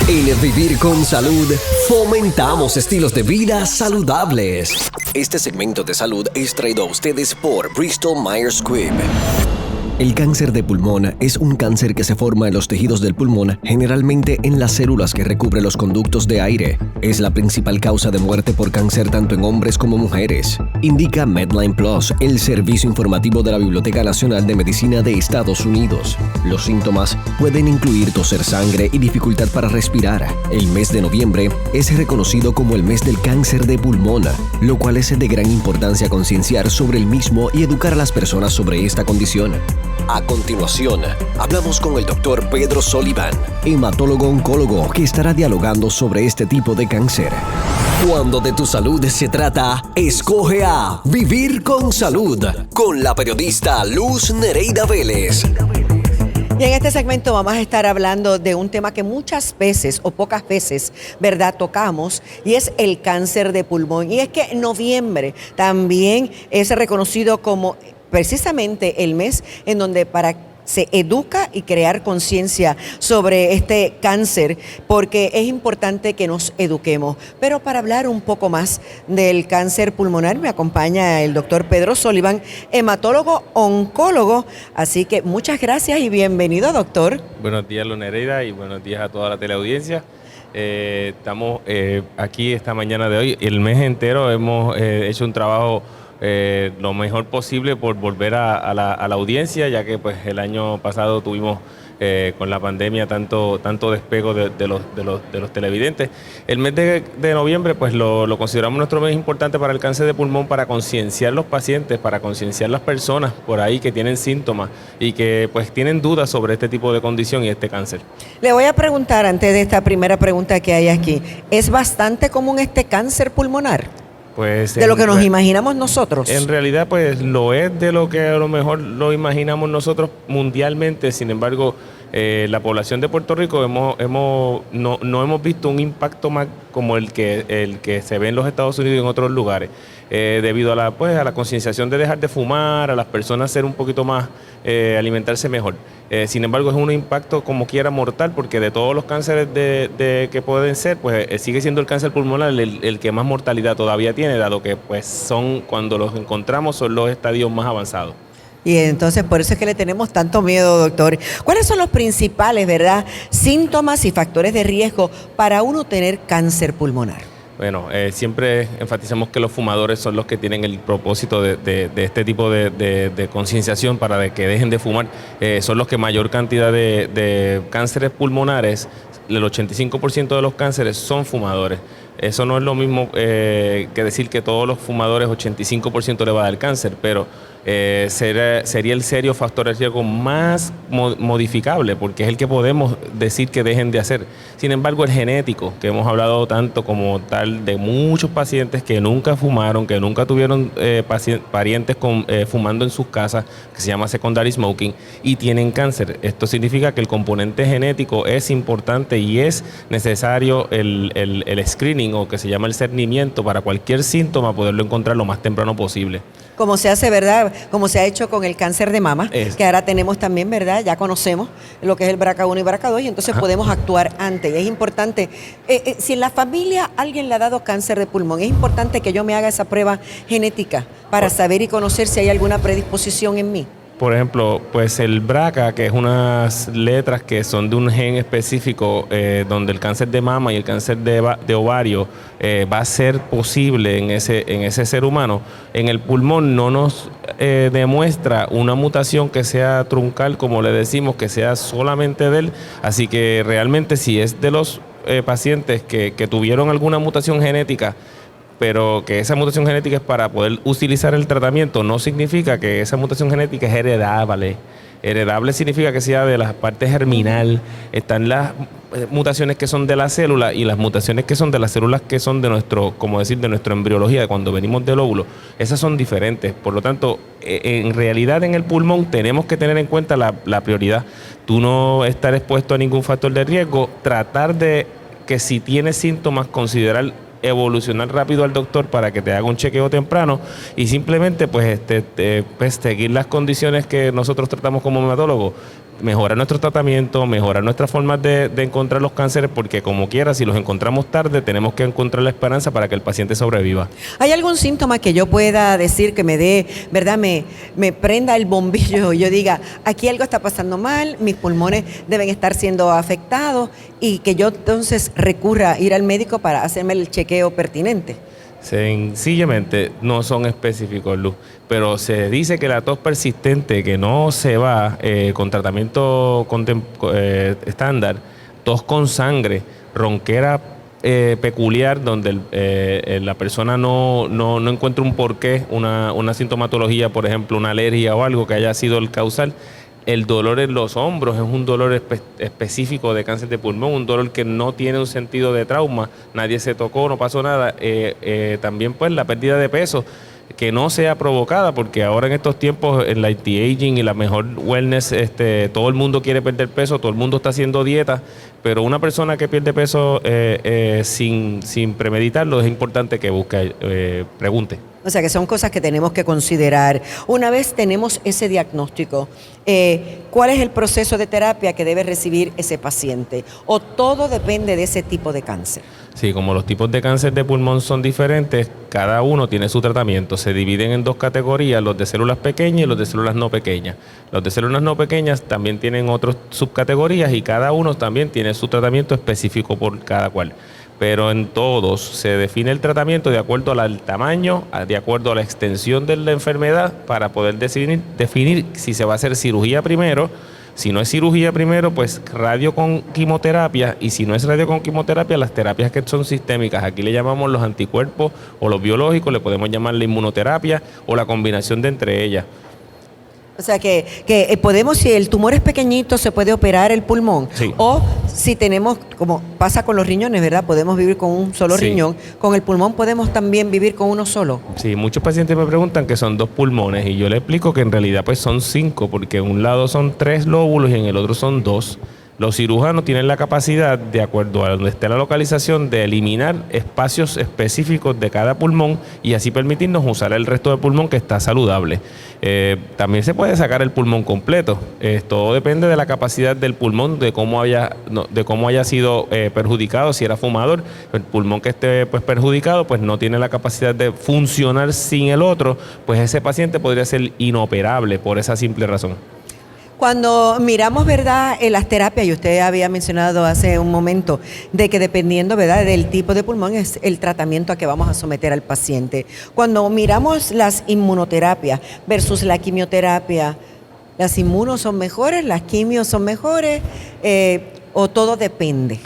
En Vivir con Salud, fomentamos estilos de vida saludables. Este segmento de salud es traído a ustedes por Bristol Myers Squibb. El cáncer de pulmón es un cáncer que se forma en los tejidos del pulmón, generalmente en las células que recubren los conductos de aire. Es la principal causa de muerte por cáncer tanto en hombres como mujeres. Indica Medline Plus, el servicio informativo de la Biblioteca Nacional de Medicina de Estados Unidos. Los síntomas pueden incluir toser sangre y dificultad para respirar. El mes de noviembre es reconocido como el mes del cáncer de pulmón, lo cual es de gran importancia concienciar sobre el mismo y educar a las personas sobre esta condición. A continuación, hablamos con el Dr. Pedro Sullivan, hematólogo-oncólogo, que estará dialogando sobre este tipo de cáncer. Cuando de tu salud se trata, escoge a Vivir con Salud, con la periodista Luz Nereida Vélez. Y en este segmento vamos a estar hablando de un tema que muchas veces o pocas veces, ¿verdad?, tocamos, y es el cáncer de pulmón. Y es que noviembre también es reconocido como precisamente el mes en donde se educa y crear conciencia sobre este cáncer, porque es importante que nos eduquemos. Pero para hablar un poco más del cáncer pulmonar me acompaña el doctor Pedro Sullivan, hematólogo oncólogo. Así que muchas gracias y bienvenido, doctor. Buenos días, Luz Nereida, y buenos días a toda la teleaudiencia. Estamos aquí esta mañana de hoy. El mes entero hemos hecho un trabajo lo mejor posible por volver a la audiencia, ya que pues el año pasado tuvimos con la pandemia tanto despego de los televidentes. El mes de noviembre pues lo consideramos nuestro mes importante para el cáncer de pulmón, para concienciar los pacientes, para concienciar las personas por ahí que tienen síntomas y que pues tienen dudas sobre este tipo de condición y este cáncer. Le voy a preguntar, antes de esta primera pregunta que hay aquí, ¿es bastante común este cáncer pulmonar? Pues de lo que nos imaginamos nosotros. En realidad, pues lo es de lo que a lo mejor lo imaginamos nosotros mundialmente. Sin embargo, la población de Puerto Rico no hemos visto un impacto más como el que se ve en los Estados Unidos y en otros lugares, debido a la concienciación de dejar de fumar, a las personas ser un poquito más, alimentarse mejor. Sin embargo, es un impacto como quiera mortal, porque de todos los cánceres que pueden ser, pues sigue siendo el cáncer pulmonar el que más mortalidad todavía tiene, dado que pues cuando los encontramos son los estadios más avanzados. Y entonces por eso es que le tenemos tanto miedo, doctor. ¿Cuáles son los principales, verdad, síntomas y factores de riesgo para uno tener cáncer pulmonar? Bueno, siempre enfatizamos que los fumadores son los que tienen el propósito de este tipo de concienciación para que dejen de fumar. Son los que mayor cantidad de cánceres pulmonares, el 85% de los cánceres son fumadores. Eso no es lo mismo que decir que todos los fumadores 85% le va a dar cáncer, pero sería el serio factor de riesgo más modificable, porque es el que podemos decir que dejen de hacer. Sin embargo, el genético, que hemos hablado tanto como tal de muchos pacientes que nunca fumaron, que nunca tuvieron parientes fumando en sus casas, que se llama secondary smoking, y tienen cáncer. Esto significa que el componente genético es importante y es necesario el screening, o que se llama el cernimiento, para cualquier síntoma poderlo encontrar lo más temprano posible. Como se hace, ¿verdad? Como se ha hecho con el cáncer de mama, que ahora tenemos también, ¿verdad? Ya conocemos lo que es el BRCA1 y BRCA2, y entonces podemos actuar antes. Y es importante, si en la familia alguien le ha dado cáncer de pulmón, es importante que yo me haga esa prueba genética para saber y conocer si hay alguna predisposición en mí. Por ejemplo, pues el BRCA, que es unas letras que son de un gen específico, donde el cáncer de mama y el cáncer de ovario va a ser posible en ese ser humano. En el pulmón no nos demuestra una mutación que sea truncal, como le decimos, que sea solamente de él. Así que realmente, si es de los pacientes que tuvieron alguna mutación genética, pero que esa mutación genética es para poder utilizar el tratamiento, no significa que esa mutación genética es heredable. Heredable significa que sea de la parte germinal. Están las mutaciones que son de la célula y las mutaciones que son de las células que son de nuestro, como decir, de nuestra embriología, de cuando venimos del óvulo. Esas son diferentes. Por lo tanto, en realidad en el pulmón tenemos que tener en cuenta la prioridad. Tú no estar expuesto a ningún factor de riesgo, tratar de que si tienes síntomas, considerar evolucionar rápido al doctor para que te haga un chequeo temprano y simplemente pues seguir las condiciones que nosotros tratamos como hematólogo. mejorar nuestro tratamiento, mejorar nuestras formas de encontrar los cánceres, porque como quiera, si los encontramos tarde, tenemos que encontrar la esperanza para que el paciente sobreviva. ¿Hay algún síntoma que yo pueda decir que me dé, verdad, me prenda el bombillo y yo diga, aquí algo está pasando mal, mis pulmones deben estar siendo afectados y que yo entonces recurra a ir al médico para hacerme el chequeo pertinente? Sencillamente no son específicos, Luz, pero se dice que la tos persistente que no se va con tratamiento estándar, tos con sangre, ronquera peculiar donde la persona no encuentra un porqué, una sintomatología, por ejemplo, una alergia o algo que haya sido el causal. El dolor en los hombros es un dolor específico de cáncer de pulmón, un dolor que no tiene un sentido de trauma, nadie se tocó, no pasó nada. También pues la pérdida de peso que no sea provocada, porque ahora en estos tiempos el anti-aging y la mejor wellness, todo el mundo quiere perder peso, todo el mundo está haciendo dieta, pero una persona que pierde peso sin premeditarlo es importante que busque, pregunte. O sea que son cosas que tenemos que considerar. Una vez tenemos ese diagnóstico, ¿cuál es el proceso de terapia que debe recibir ese paciente? ¿O todo depende de ese tipo de cáncer? Sí, como los tipos de cáncer de pulmón son diferentes, cada uno tiene su tratamiento. Se dividen en dos categorías, los de células pequeñas y los de células no pequeñas. Los de células no pequeñas también tienen otras subcategorías y cada uno también tiene su tratamiento específico por cada cual. Pero en todos se define el tratamiento de acuerdo al tamaño, de acuerdo a la extensión de la enfermedad, para poder definir si se va a hacer cirugía primero. Si no es cirugía primero, pues radio con quimioterapia, y si no es radio con quimioterapia, las terapias que son sistémicas. Aquí le llamamos los anticuerpos o los biológicos, le podemos llamar la inmunoterapia o la combinación de entre ellas. O sea que podemos, si el tumor es pequeñito, se puede operar el pulmón. Sí. O si tenemos, como pasa con los riñones, ¿verdad? Podemos vivir con un solo riñón. Con el pulmón podemos también vivir con uno solo. Sí, muchos pacientes me preguntan que son 2 pulmones y yo les explico que en realidad pues son 5, porque en un lado son 3 lóbulos y en el otro son 2. Los cirujanos tienen la capacidad, de acuerdo a donde esté la localización, de eliminar espacios específicos de cada pulmón y así permitirnos usar el resto del pulmón que está saludable. También se puede sacar el pulmón completo. Todo depende de la capacidad del pulmón, de cómo haya sido perjudicado, si era fumador. El pulmón que esté pues perjudicado pues no tiene la capacidad de funcionar sin el otro, pues ese paciente podría ser inoperable por esa simple razón. Cuando miramos, ¿verdad?, en las terapias, y usted había mencionado hace un momento, de que dependiendo, ¿verdad?, del tipo de pulmón es el tratamiento a que vamos a someter al paciente. Cuando miramos las inmunoterapias versus la quimioterapia, ¿las inmunos son mejores, las quimios son mejores, o todo depende?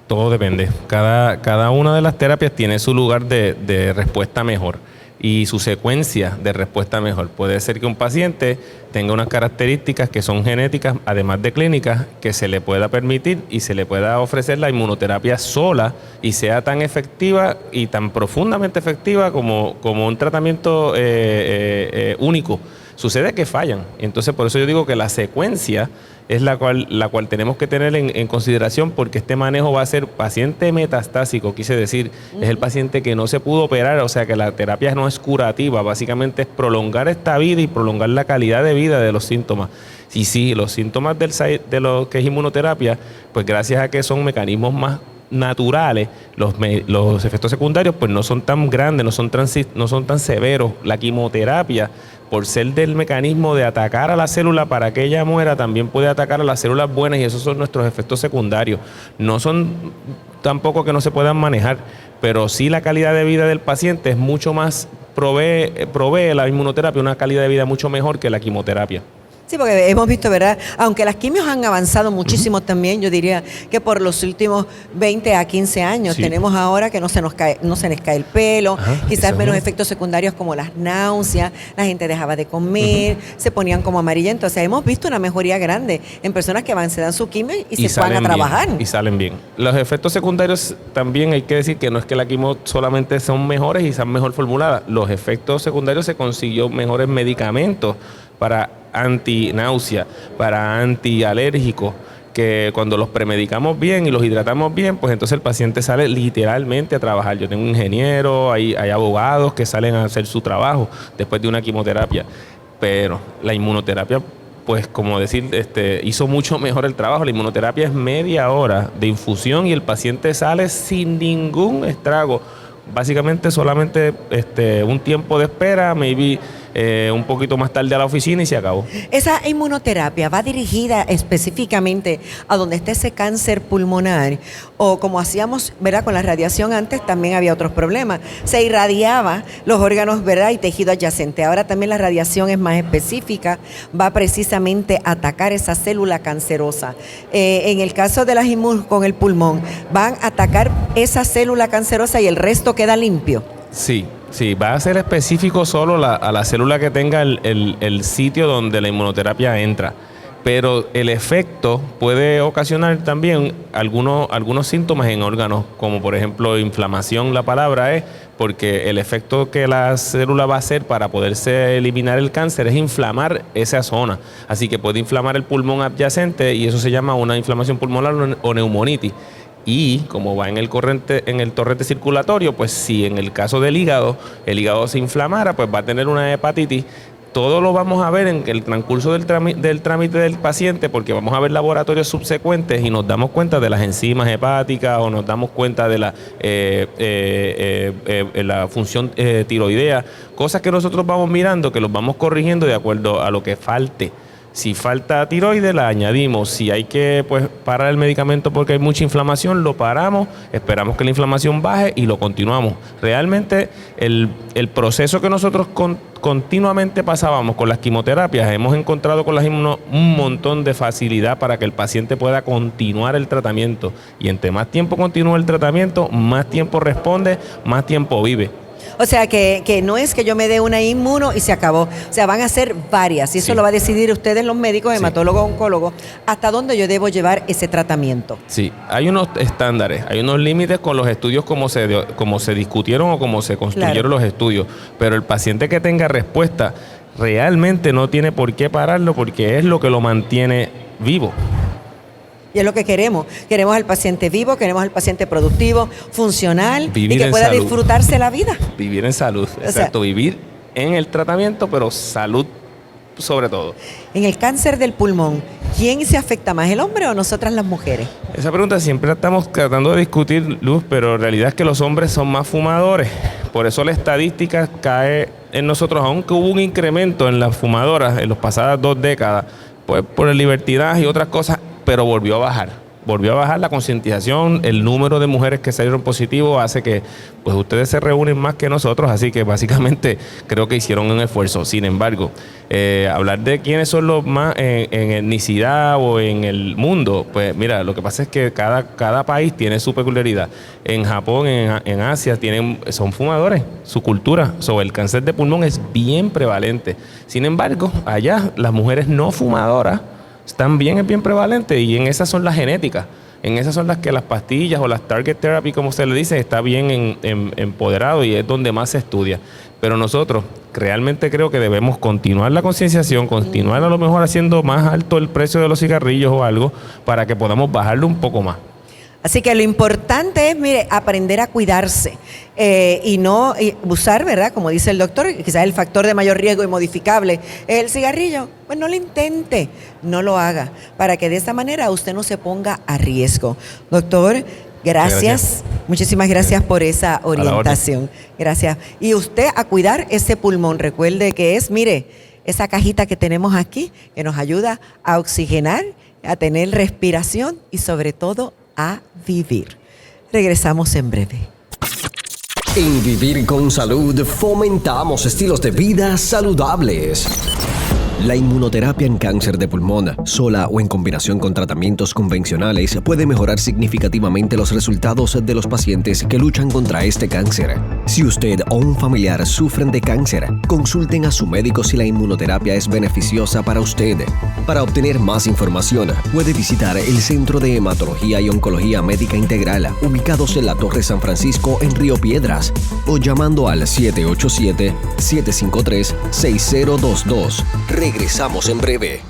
Todo depende. Cada una de las terapias tiene su lugar de respuesta mejor y su secuencia de respuesta mejor. Puede ser que un paciente tenga unas características que son genéticas, además de clínicas, que se le pueda permitir y se le pueda ofrecer la inmunoterapia sola y sea tan efectiva y tan profundamente efectiva como un tratamiento único. Sucede que fallan. Entonces, por eso yo digo que la secuencia es la cual tenemos que tener en consideración, porque este manejo va a ser paciente metastásico, quise decir, es el paciente que no se pudo operar, o sea que la terapia no es curativa, básicamente es prolongar esta vida y prolongar la calidad de vida de los síntomas. Y sí, los síntomas de lo que es inmunoterapia, pues gracias a que son mecanismos más naturales, los efectos secundarios pues no son tan grandes, no son tan severos. La quimioterapia, por ser del mecanismo de atacar a la célula para que ella muera, también puede atacar a las células buenas, y esos son nuestros efectos secundarios. No son tampoco que no se puedan manejar, pero sí la calidad de vida del paciente es mucho más, provee la inmunoterapia una calidad de vida mucho mejor que la quimoterapia. Sí, porque hemos visto, ¿verdad? Aunque las quimios han avanzado muchísimo también, yo diría que por los últimos 20 a 15 años tenemos ahora que no se les cae el pelo, quizás menos efectos secundarios como las náuseas, la gente dejaba de comer, se ponían como amarillentos. O sea, hemos visto una mejoría grande en personas que se dan su quimio y se van a trabajar. Y salen bien. Los efectos secundarios también hay que decir que no es que la quimio solamente son mejores y son mejor formuladas. Los efectos secundarios se consiguió mejores medicamentos para antináusea, para antialérgicos, que cuando los premedicamos bien y los hidratamos bien, pues entonces el paciente sale literalmente a trabajar. Yo tengo un ingeniero, hay abogados que salen a hacer su trabajo después de una quimioterapia, pero la inmunoterapia pues como decir, hizo mucho mejor el trabajo. La inmunoterapia es media hora de infusión y el paciente sale sin ningún estrago. Básicamente solamente un tiempo de espera, maybe un poquito más tarde a la oficina y se acabó. Esa inmunoterapia va dirigida específicamente a donde está ese cáncer pulmonar, o como hacíamos, ¿verdad? Con la radiación antes también había otros problemas. Se irradiaba los órganos, ¿verdad? Y tejido adyacente. Ahora también la radiación es más específica, va precisamente a atacar esa célula cancerosa. En el caso de las con el pulmón, van a atacar esa célula cancerosa y el resto queda limpio. Sí, va a ser específico solo a la célula que tenga el sitio donde la inmunoterapia entra. Pero el efecto puede ocasionar también algunos síntomas en órganos, como por ejemplo inflamación. La palabra es porque el efecto que la célula va a hacer para poderse eliminar el cáncer es inflamar esa zona. Así que puede inflamar el pulmón adyacente y eso se llama una inflamación pulmonar o neumonitis. Y como va en el torrente circulatorio, pues si en el caso del hígado, el hígado se inflamara, pues va a tener una hepatitis. Todo lo vamos a ver en el transcurso del trámite del paciente, porque vamos a ver laboratorios subsecuentes y nos damos cuenta de las enzimas hepáticas o nos damos cuenta de la función tiroidea, cosas que nosotros vamos mirando, que los vamos corrigiendo de acuerdo a lo que falte. Si falta tiroides, la añadimos. Si hay que parar el medicamento porque hay mucha inflamación, lo paramos, esperamos que la inflamación baje y lo continuamos. Realmente el proceso que nosotros continuamente pasábamos con las quimioterapias, hemos encontrado con las un montón de facilidad para que el paciente pueda continuar el tratamiento. Y entre más tiempo continúa el tratamiento, más tiempo responde, más tiempo vive. O sea, que no es que yo me dé una inmuno y se acabó. O sea, van a ser varias. Y eso lo va a decidir ustedes, los médicos, hematólogos, oncólogos, hasta dónde yo debo llevar ese tratamiento. Sí, hay unos estándares, hay unos límites con los estudios como se discutieron o como se construyeron los estudios. Pero el paciente que tenga respuesta realmente no tiene por qué pararlo porque es lo que lo mantiene vivo. Y es lo que queremos. Queremos al paciente vivo, queremos al paciente productivo, funcional, y que pueda disfrutarse la vida. Vivir en salud, exacto. Vivir en el tratamiento, pero salud sobre todo. En el cáncer del pulmón, ¿quién se afecta más, el hombre o nosotras las mujeres? Esa pregunta siempre la estamos tratando de discutir, Luz, pero en realidad es que los hombres son más fumadores. Por eso la estadística cae en nosotros, aunque hubo un incremento en las fumadoras en las pasadas 2 décadas, pues por el libertinaje y otras cosas, pero volvió a bajar. Volvió a bajar la concientización, el número de mujeres que salieron positivos hace que pues ustedes se reúnen más que nosotros, así que básicamente creo que hicieron un esfuerzo. Sin embargo, hablar de quiénes son los más en etnicidad o en el mundo, pues mira, lo que pasa es que cada país tiene su peculiaridad. En Japón, en Asia, son fumadores, su cultura sobre el cáncer de pulmón es bien prevalente. Sin embargo, allá las mujeres no fumadoras también es bien prevalente y en esas son las genéticas, en esas son las que las pastillas o las target therapy, como se le dice, está bien empoderado y es donde más se estudia. Pero nosotros realmente creo que debemos continuar la concienciación, continuar a lo mejor haciendo más alto el precio de los cigarrillos o algo para que podamos bajarlo un poco más. Así que lo importante es, mire, aprender a cuidarse y no usar, ¿verdad? Como dice el doctor, quizás el factor de mayor riesgo y modificable es el cigarrillo. Pues no lo intente, no lo haga, para que de esa manera usted no se ponga a riesgo. Doctor, gracias. Muchísimas gracias por esa orientación. Gracias. Y usted a cuidar ese pulmón. Recuerde que es, mire, esa cajita que tenemos aquí que nos ayuda a oxigenar, a tener respiración y sobre todo a vivir. Regresamos en breve. En Vivir con Salud fomentamos estilos de vida saludables. La inmunoterapia en cáncer de pulmón, sola o en combinación con tratamientos convencionales, puede mejorar significativamente los resultados de los pacientes que luchan contra este cáncer. Si usted o un familiar sufren de cáncer, consulten a su médico si la inmunoterapia es beneficiosa para usted. Para obtener más información, puede visitar el Centro de Hematología y Oncología Médica Integral, ubicados en la Torre San Francisco en Río Piedras, o llamando al 787-753-6022. Regresamos en breve.